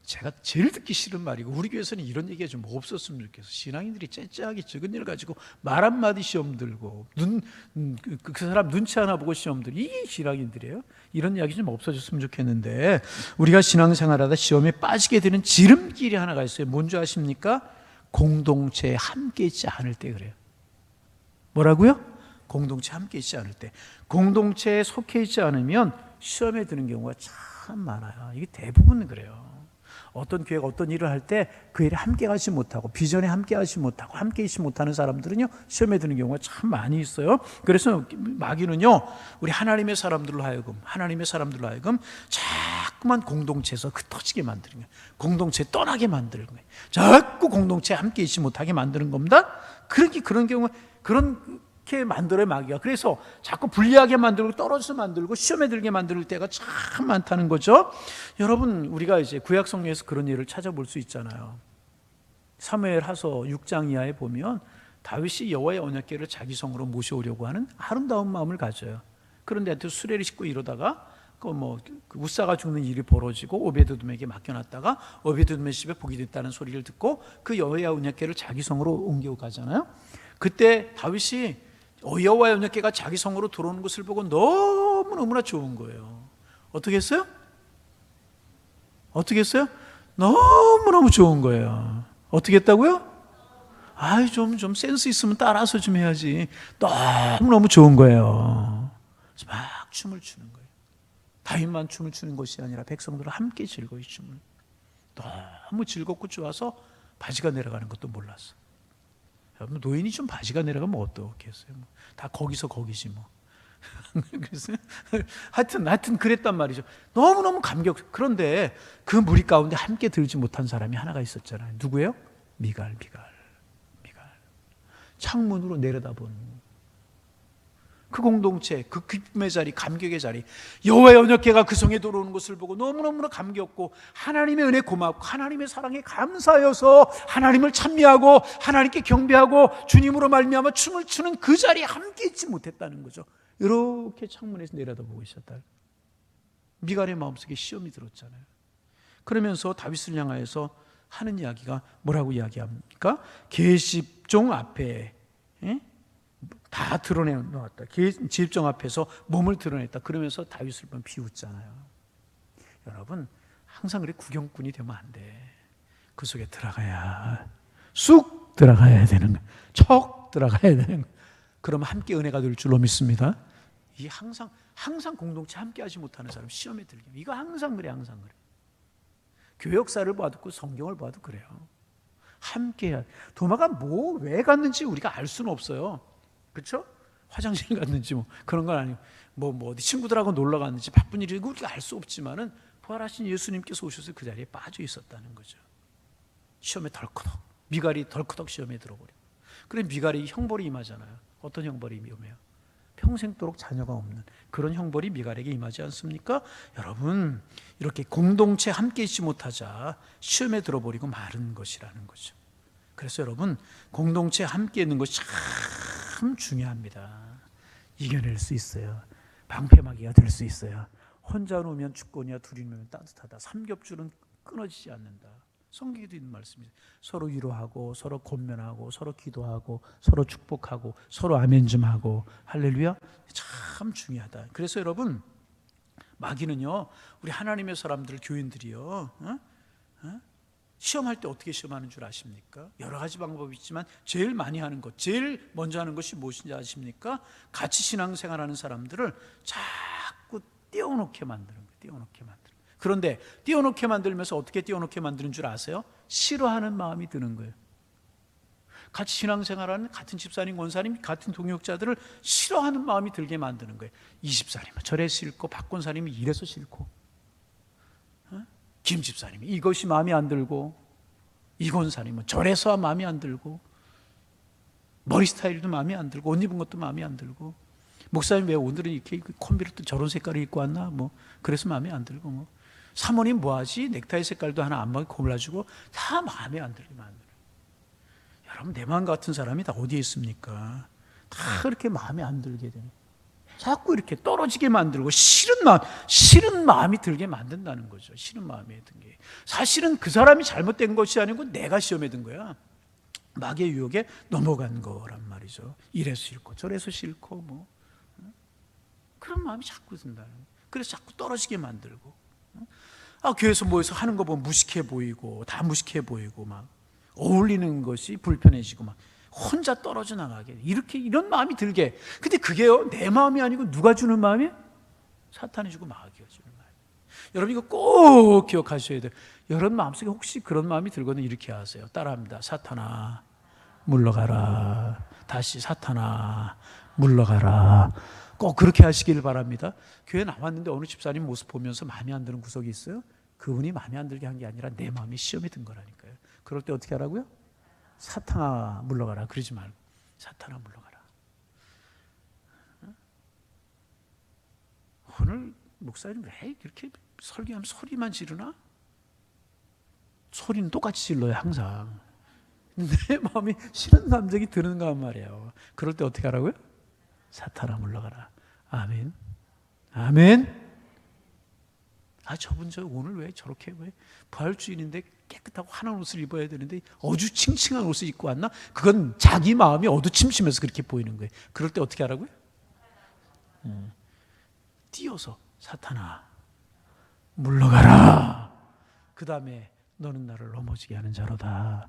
A: 제가 제일 듣기 싫은 말이고, 우리 교회에서는 이런 얘기가 좀 없었으면 좋겠어. 신앙인들이 째째하게 적은 일 가지고 말 한마디 시험 들고 그 사람 눈치 하나 보고 시험 들고, 이게 신앙인들이에요. 이런 이야기 좀 없어졌으면 좋겠는데, 우리가 신앙생활하다 시험에 빠지게 되는 지름길이 하나가 있어요. 뭔지 아십니까? 공동체에 함께 있지 않을 때 그래요. 뭐라고요? 공동체 함께 있지 않을 때. 공동체에 속해 있지 않으면 시험에 드는 경우가 참 많아요. 이게 대부분 그래요. 어떤 교회가 어떤 일을 할 때 그 일에 함께 가지 못하고, 비전에 함께 가지 못하고, 함께 있지 못하는 사람들은요 시험에 드는 경우가 참 많이 있어요. 그래서 마귀는요 우리 하나님의 사람들로 하여금 자꾸만 공동체에서 흩어지게 만드는 거예요. 공동체 떠나게 만드는 거예요. 자꾸 공동체에 함께 있지 못하게 만드는 겁니다. 그런 경우 그렇게 만들어요 마귀가. 그래서 자꾸 불리하게 만들고 떨어져서 만들고 시험에 들게 만들 때가 참 많다는 거죠. 여러분 우리가 이제 구약 성경에서 그런 예를 찾아볼 수 있잖아요. 사무엘하서 6장 이하에 보면 다윗이 여호와의 언약궤를 자기 성으로 모셔오려고 하는 아름다운 마음을 가져요. 그런데 또 수레를 싣고 이러다가 그 우사가 죽는 일이 벌어지고 오베드돔에게 맡겨놨다가 오베드돔의 집에 복이 됐다는 소리를 듣고 그 여호와의 언약궤를 자기 성으로 옮겨 가잖아요. 그때 다윗이 여호와의 언약궤가 자기 성으로 들어오는 것을 보고 너무너무나 좋은 거예요. 어떻게 했어요? 너무너무 좋은 거예요. 어떻게 했다고요? 좀 센스 있으면 따라서 좀 해야지. 너무너무 좋은 거예요. 그래서 막 춤을 추는 거예요. 다윗만 춤을 추는 것이 아니라 백성들은 함께 즐거이 춤을. 너무 즐겁고 좋아서 바지가 내려가는 것도 몰랐어. 여러분 노인이 좀 바지가 내려가면 어떻겠어요? 다 거기서 거기지 뭐. 그래서 하여튼 그랬단 말이죠. 너무너무 감격. 그런데 그 무리 가운데 함께 들지 못한 사람이 하나가 있었잖아요. 누구예요? 미갈. 창문으로 내려다본 그 공동체, 그 기쁨의 자리, 감격의 자리, 여호와의 언약궤가 그 성에 들어오는 것을 보고 너무너무 감격했고 하나님의 은혜 고맙고 하나님의 사랑에 감사하여서 하나님을 찬미하고 하나님께 경배하고 주님으로 말미암아 춤을 추는 그 자리에 함께 있지 못했다는 거죠. 이렇게 창문에서 내려다보고 있었다. 미갈의 마음속에 시험이 들었잖아요. 그러면서 다윗을 향하여서 하는 이야기가 뭐라고 이야기합니까? 계집종 앞에 다 드러내놓았다. 계집종 앞에서 몸을 드러냈다. 그러면서 다윗을 비웃잖아요. 여러분 항상 그래 구경꾼이 되면 안 돼. 그 속에 들어가야 쑥 들어가야 되는 거야. 척 들어가야 되는 거야. 그러면 함께 은혜가 될 줄로 믿습니다. 이 항상 공동체 함께 하지 못하는 사람 시험에 들게. 이거 항상 그래. 교회 역사를 봐도 성경을 봐도 그래요. 함께 해야. 도마가 왜 갔는지 우리가 알 수는 없어요. 그렇죠? 화장실 갔는지 그런 건 아니고 어디 친구들하고 놀러 갔는지 바쁜 일이고 우리가 알 수 없지만은 부활하신 예수님께서 오셔서 그 자리에 빠져 있었다는 거죠. 시험에 덜커덕 미갈이 덜커덕 시험에 들어버리고. 그래 미갈이 형벌이 임하잖아요. 어떤 형벌이 임해요? 평생도록 자녀가 없는 그런 형벌이 미갈에게 임하지 않습니까? 여러분 이렇게 공동체 함께 있지 못하자 시험에 들어버리고 마른 것이라는 거죠. 그래서 여러분 공동체 함께 있는 것이 참 중요합니다. 이겨낼 수 있어요. 방패막이가 될 수 있어요. 혼자 놓으면 춥거니와 둘이 놓으면 따뜻하다. 삼겹줄은 끊어지지 않는다. 성경에도 있는 말씀이죠. 서로 위로하고 서로 권면하고 서로 기도하고 서로 축복하고 서로 아멘 좀 하고 할렐루야. 참 중요하다. 그래서 여러분 마귀는요 우리 하나님의 사람들 교인들이요 시험할 때 어떻게 시험하는 줄 아십니까? 여러 가지 방법이 있지만 제일 많이 하는 것, 제일 먼저 하는 것이 무엇인지 아십니까? 같이 신앙생활하는 사람들을 자꾸 띄워놓게 만드는 거예요. 띄워놓게 만드는 거예요. 그런데 띄워놓게 만들면서 어떻게 띄워놓게 만드는 줄 아세요? 싫어하는 마음이 드는 거예요. 같이 신앙생활하는 같은 집사님, 권사님, 같은 동역자들을 싫어하는 마음이 들게 만드는 거예요. 이 집사님은 저래 싫고 박 권사님이 이래서 싫고 김 집사님이 이것이 마음에 안 들고 이 권사님은 저래서 마음에 안 들고 머리 스타일도 마음에 안 들고 옷 입은 것도 마음에 안 들고 목사님 왜 오늘은 이렇게 콤비를 또 저런 색깔을 입고 왔나 그래서 마음에 안 들고 사모님 뭐하지 넥타이 색깔도 하나 안 맞게 골라주고 다 마음에 안 들게 만드는. 여러분 내 마음 같은 사람이 다 어디에 있습니까? 다 그렇게 마음에 안 들게 되는. 자꾸 이렇게 떨어지게 만들고 싫은 마음이 들게 만든다는 거죠. 싫은 마음이 든 게 사실은 그 사람이 잘못된 것이 아니고 내가 시험에 든 거야. 마귀의 유혹에 넘어간 거란 말이죠. 이래서 싫고 저래서 싫고 그런 마음이 자꾸 든다는 거예요. 그래서 자꾸 떨어지게 만들고 교회에서 모여서 하는 거 보면 무식해 보이고 다 무식해 보이고 막 어울리는 것이 불편해지고 막 혼자 떨어져 나가게 이런 마음이 들게. 근데 그게요 내 마음이 아니고 누가 주는 마음이에요? 사탄이 주고 마귀가 주는 마음이에요. 여러분 이거 꼭 기억하셔야 돼요. 여러분 마음속에 혹시 그런 마음이 들거든 이렇게 하세요. 따라합니다. 사탄아 물러가라. 다시 사탄아 물러가라. 꼭 그렇게 하시길 바랍니다. 교회 나왔는데 어느 집사님 모습 보면서 마음에 안 드는 구석이 있어요? 그분이 마음에 안 들게 한 게 아니라 내 마음이 시험에 든 거라니까요. 그럴 때 어떻게 하라고요? 사탄아 물러가라 그러지 말고 사탄아 물러가라. 오늘 목사님 왜 이렇게 설교하면 소리만 지르나? 소리는 똑같이 질러요 항상. 내 마음이 싫은 감정이 드는가 말이에요. 그럴 때 어떻게 하라고요? 사탄아 물러가라. 아멘. 아멘. 저분 오늘 왜 저렇게 왜 부활주일인데 깨끗하고 환한 옷을 입어야 되는데 어두침침한 옷을 입고 왔나? 그건 자기 마음이 어두침침해서 그렇게 보이는 거예요. 그럴 때 어떻게 하라고요? 띄어서 사탄아 물러가라. 그 다음에 너는 나를 넘어지게 하는 자로다.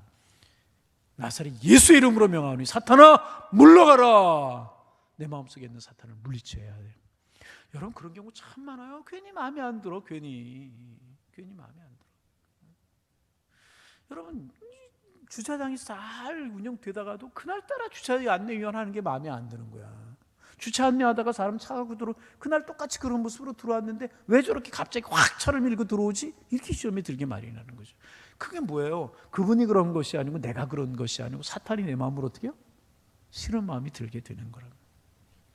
A: 나사렛 예수 이름으로 명하오니 사탄아 물러가라. 내 마음속에 있는 사탄을 물리쳐야 돼요. 여러분 그런 경우 참 많아요. 괜히 마음에 안 들어. 괜히 마음에 안 들어. 여러분 주차장이 잘 운영되다가도 그날따라 주차장 안내위원 하는 게 마음에 안 드는 거야. 주차 안내하다가 사람 차가고 그날 똑같이 그런 모습으로 들어왔는데 왜 저렇게 갑자기 확 차를 밀고 들어오지? 이렇게 시험에 들게 마련하는 거죠. 그게 뭐예요? 그분이 그런 것이 아니고 내가 그런 것이 아니고 사탄이 내 마음을 어떻게 해요? 싫은 마음이 들게 되는 거라고.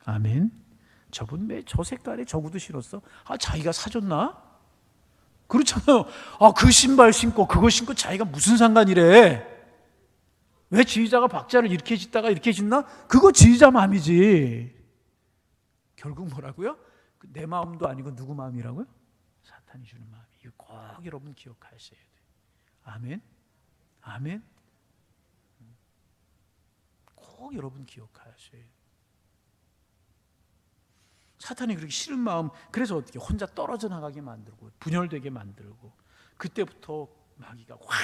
A: 아멘. 저분 왜 저 색깔에 저 구두 신었어? 자기가 사줬나? 그렇잖아요. 그 신발 신고 그거 신고 자기가 무슨 상관이래? 왜 지휘자가 박자를 이렇게 짓다가 이렇게 짓나? 그거 지휘자 마음이지. 결국 뭐라고요? 내 마음도 아니고 누구 마음이라고요? 사탄이 주는 마음이. 이거 꼭 여러분 기억하셔야 돼요. 아멘. 아멘. 꼭 여러분 기억하셔야 돼요. 사탄이 그렇게 싫은 마음, 그래서 어떻게 혼자 떨어져 나가게 만들고 분열되게 만들고 그때부터 마귀가 확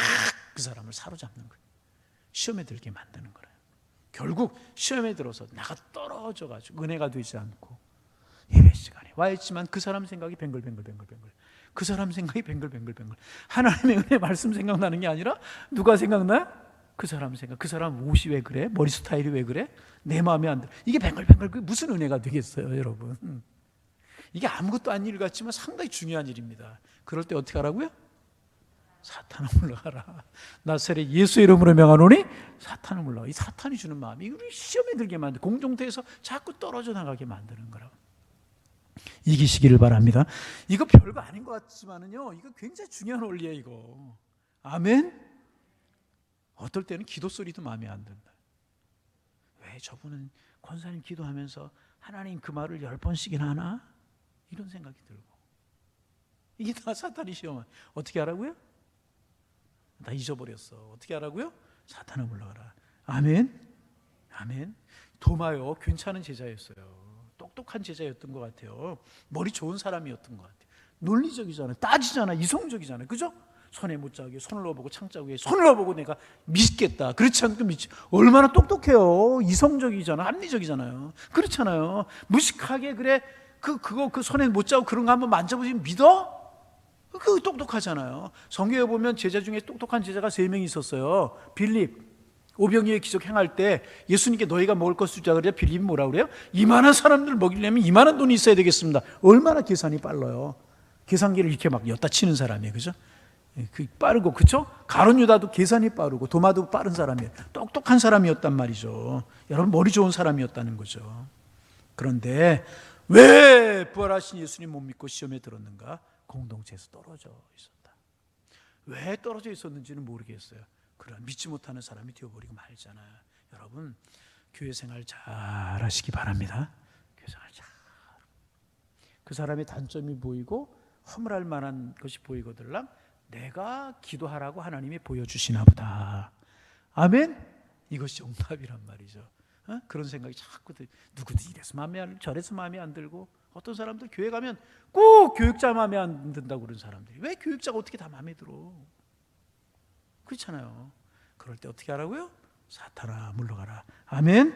A: 그 사람을 사로잡는 거예요. 시험에 들게 만드는 거예요. 결국 시험에 들어서 나가 떨어져가지고 은혜가 되지 않고 예배 시간에 와 있지만 그 사람 생각이 뱅글뱅글뱅글뱅글, 그 사람 생각이 뱅글뱅글뱅글. 하나님의 은혜 말씀 생각나는 게 아니라 누가 생각나요? 그 사람 생각. 그 사람 옷이 왜 그래? 머리 스타일이 왜 그래? 내 마음에 안 들어. 이게 뱅글뱅글. 그게 무슨 은혜가 되겠어요, 여러분? 이게 아무것도 아닌 일 같지만 상당히 중요한 일입니다. 그럴 때 어떻게 하라고요? 사탄아 물러가라. 나사렛 예수 이름으로 명하노니 사탄아 물러가. 이 사탄이 주는 마음이 우리 시험에 들게 만들, 공동체에서 자꾸 떨어져 나가게 만드는 거라고. 이기시기를 바랍니다. 이거 별거 아닌 것 같지만은요, 이거 굉장히 중요한 원리예요, 이거. 아멘. 어떨 때는 기도 소리도 마음에 안 든다. 왜 저분은 권사님 기도하면서 하나님 그 말을 10번씩이나 하나? 이런 생각이 들고. 이게 다 사탄이 시험은. 어떻게 하라고요? 나 잊어버렸어. 어떻게 하라고요? 사탄아 물러가라. 아멘. 아멘. 도마요, 괜찮은 제자였어요. 똑똑한 제자였던 것 같아요. 머리 좋은 사람이었던 것 같아요. 논리적이잖아요. 따지잖아요. 이성적이잖아요. 그죠? 손에 못자국에 손을 넣어보고 창자국에 손을 넣어보고 내가 믿겠다. 그렇지 않고 믿지. 얼마나 똑똑해요. 이성적이잖아. 합리적이잖아요. 그렇잖아요. 무식하게 그래 그 손에 못자국 그런 거 한번 만져보시면 믿어? 그거 똑똑하잖아요. 성경에 보면 제자 중에 똑똑한 제자가 3명이 있었어요. 빌립, 오병이의 기적 행할 때 예수님께 너희가 먹을 것 주자 그래야 빌립이 뭐라 그래요? 이만한 사람들 먹이려면 이만한 돈이 있어야 되겠습니다. 얼마나 계산이 빨라요. 계산기를 이렇게 막 엿다 치는 사람이에요. 그죠? 빠르고, 그쵸? 가룟 유다도 계산이 빠르고 도마도 빠른 사람이에요. 똑똑한 사람이었단 말이죠. 여러분, 머리 좋은 사람이었다는 거죠. 그런데 왜 부활하신 예수님 못 믿고 시험에 들었는가? 공동체에서 떨어져 있었다. 왜 떨어져 있었는지는 모르겠어요. 그런 믿지 못하는 사람이 되어버리고 말잖아요. 여러분, 교회 생활 잘 하시기 바랍니다. 교회 생활 잘. 그 사람의 단점이 보이고 허물할 만한 것이 보이거들랑 내가 기도하라고 하나님이 보여주시나 보다. 아멘? 이것이 응답이란 말이죠. 그런 생각이 자꾸 누구도 이래서 마음에 안 들고 저래서 마음에 안 들고, 어떤 사람들 교회 가면 꼭 교육자 마음에 안 든다고 그런 사람들이, 왜 교육자가 어떻게 다 마음에 들어? 그렇잖아요. 그럴 때 어떻게 하라고요? 사탄아 물러가라. 아멘?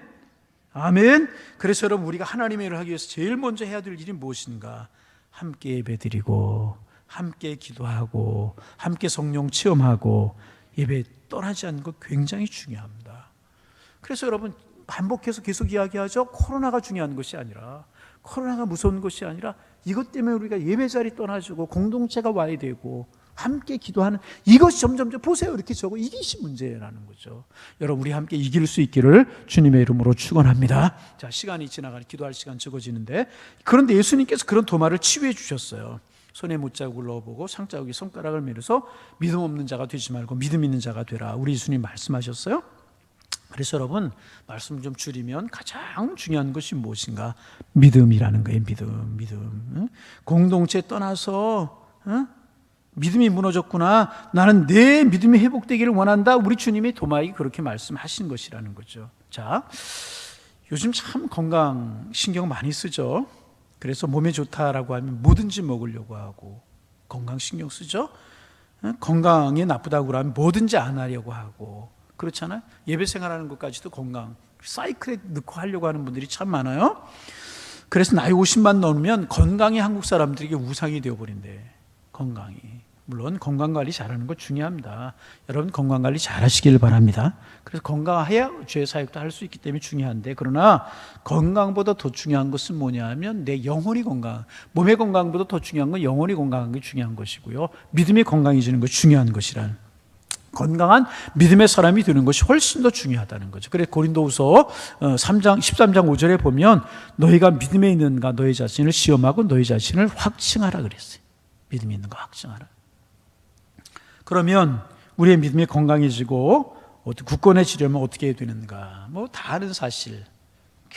A: 아멘. 그래서 여러분, 우리가 하나님의 일을 하기 위해서 제일 먼저 해야 될 일이 무엇인가? 함께 예배드리고 함께 기도하고 함께 성령 체험하고 예배 떠나지 않는 것 굉장히 중요합니다. 그래서 여러분, 반복해서 계속 이야기하죠. 코로나가 중요한 것이 아니라, 코로나가 무서운 것이 아니라 이것 때문에 우리가 예배 자리 떠나주고 공동체가 와야 되고 함께 기도하는 이것이 점점 보세요. 이렇게 적어. 이것이 문제라는 거죠. 여러분, 우리 함께 이길 수 있기를 주님의 이름으로 축원합니다. 자, 시간이 지나가니 기도할 시간 적어지는데, 그런데 예수님께서 그런 도마를 치유해 주셨어요. 손에 못자국을 넣어보고 상자국에 손가락을 밀어서 믿음 없는 자가 되지 말고 믿음 있는 자가 되라. 우리 예수님 말씀하셨어요. 그래서 여러분, 말씀 좀 줄이면 가장 중요한 것이 무엇인가? 믿음이라는 거예요. 믿음. 공동체 떠나서 믿음이 무너졌구나, 나는 내 믿음이 회복되기를 원한다. 우리 주님이 도마에게 그렇게 말씀하신 것이라는 거죠. 자, 요즘 참 건강 신경 많이 쓰죠. 그래서 몸에 좋다라고 하면 뭐든지 먹으려고 하고 건강 신경 쓰죠. 건강에 나쁘다고 하면 뭐든지 안 하려고 하고, 그렇잖아요. 예배 생활하는 것까지도 건강 사이클에 넣고 하려고 하는 분들이 참 많아요. 그래서 나이 50만 넘으면 건강이 한국 사람들에게 우상이 되어버린대. 건강이. 물론 건강관리 잘하는 거 중요합니다. 여러분 건강관리 잘하시길 바랍니다. 그래서 건강해야 죄 사역도 할 수 있기 때문에 중요한데, 그러나 건강보다 더 중요한 것은 뭐냐 하면 내 영혼이 건강, 몸의 건강보다 더 중요한 건 영혼이 건강한 게 중요한 것이고요, 믿음이 건강해지는 것이 중요한 것이란, 건강한 믿음의 사람이 되는 것이 훨씬 더 중요하다는 거죠. 그래서 고린도후서 13장 5절에 보면 너희가 믿음에 있는가 너희 자신을 시험하고 너희 자신을 확증하라 그랬어요. 믿음이 있는가 확증하라. 그러면 우리의 믿음이 건강해지고 굳건해지려면 어떻게 해야 되는가? 뭐 다 아는 사실.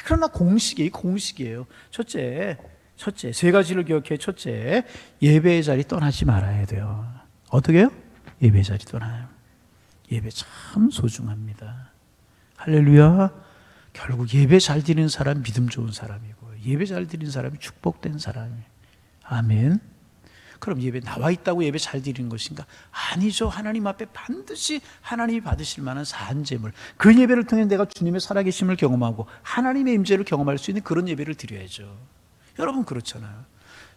A: 그러나 공식이에요. 첫째, 세 가지를 기억해. 첫째, 예배의 자리 떠나지 말아야 돼요. 어떻게 해요? 예배의 자리 떠나요. 예배 참 소중합니다. 할렐루야. 결국 예배 잘 드리는 사람 믿음 좋은 사람이고, 예배 잘 드리는 사람이 축복된 사람이에요. 아멘. 그럼 예배 나와 있다고 예배 잘 드리는 것인가? 아니죠. 하나님 앞에 반드시 하나님이 받으실 만한 산재물, 그 예배를 통해 내가 주님의 살아계심을 경험하고 하나님의 임재를 경험할 수 있는 그런 예배를 드려야죠. 여러분 그렇잖아요.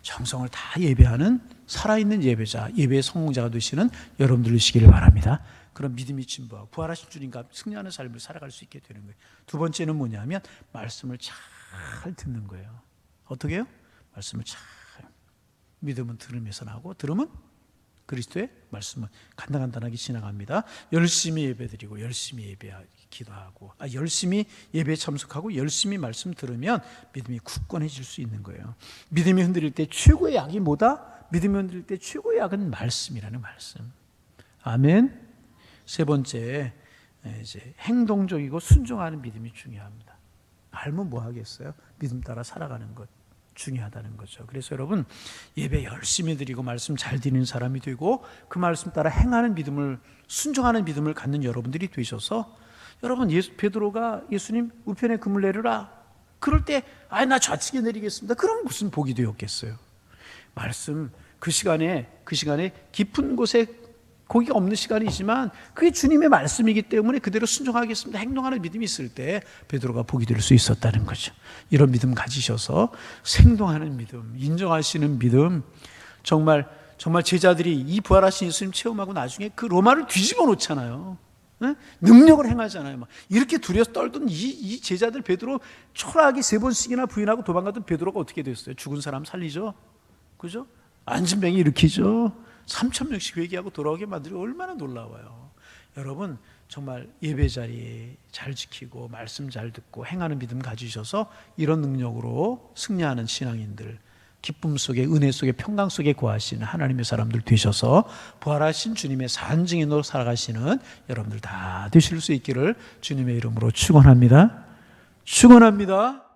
A: 정성을 다 예배하는 살아있는 예배자, 예배의 성공자가 되시는 여러분들 되시기를 바랍니다. 그런 믿음이 진보하고 부활하신 주님과 승리하는 삶을 살아갈 수 있게 되는 거예요. 두 번째는 뭐냐면 말씀을 잘 듣는 거예요. 어떻게 해요? 말씀을 잘. 믿음은 들음에서 나고 들음은 그리스도의 말씀은 간단하게 지나갑니다. 열심히 예배드리고 열심히 기도하고 열심히 예배에 참석하고 열심히 말씀 들으면 믿음이 굳건해질 수 있는 거예요. 믿음이 흔들릴 때 최고의 약이 뭐다? 믿음이 흔들릴 때 최고의 약은 말씀이라는 말씀. 아멘. 세 번째, 이제 행동적이고 순종하는 믿음이 중요합니다. 알면 뭐 하겠어요? 믿음 따라 살아가는 것 중요하다는 거죠. 그래서 여러분 예배 열심히 드리고 말씀 잘 드리는 사람이 되고 그 말씀 따라 행하는 믿음을, 순종하는 믿음을 갖는 여러분들이 되셔서, 여러분 베드로가 예수님 우편에 금을 내리라 그럴 때 나 좌측에 내리겠습니다. 그럼 무슨 복이 되었겠어요? 말씀 그 시간에 깊은 곳에 고기가 없는 시간이지만 그게 주님의 말씀이기 때문에 그대로 순종하겠습니다. 행동하는 믿음이 있을 때 베드로가 복이 될 수 있었다는 거죠. 이런 믿음 가지셔서 생동하는 믿음, 인정하시는 믿음, 정말 제자들이 이 부활하신 예수님 체험하고 나중에 그 로마를 뒤집어 놓잖아요. 능력을 행하잖아요. 이렇게 두려서 떨던 이 제자들, 베드로 초라하게 3번씩이나 부인하고 도망가던 베드로가 어떻게 됐어요? 죽은 사람 살리죠. 그죠? 안진병이 일으키죠. 3,000명씩 회개하고 돌아오게 만들고 얼마나 놀라워요. 여러분 정말 예배 자리 잘 지키고 말씀 잘 듣고 행하는 믿음 가지셔서 이런 능력으로 승리하는 신앙인들, 기쁨 속에 은혜 속에 평강 속에 거하시는 하나님의 사람들 되셔서 부활하신 주님의 산증인으로 살아가시는 여러분들 다 되실 수 있기를 주님의 이름으로 축원합니다. 축원합니다.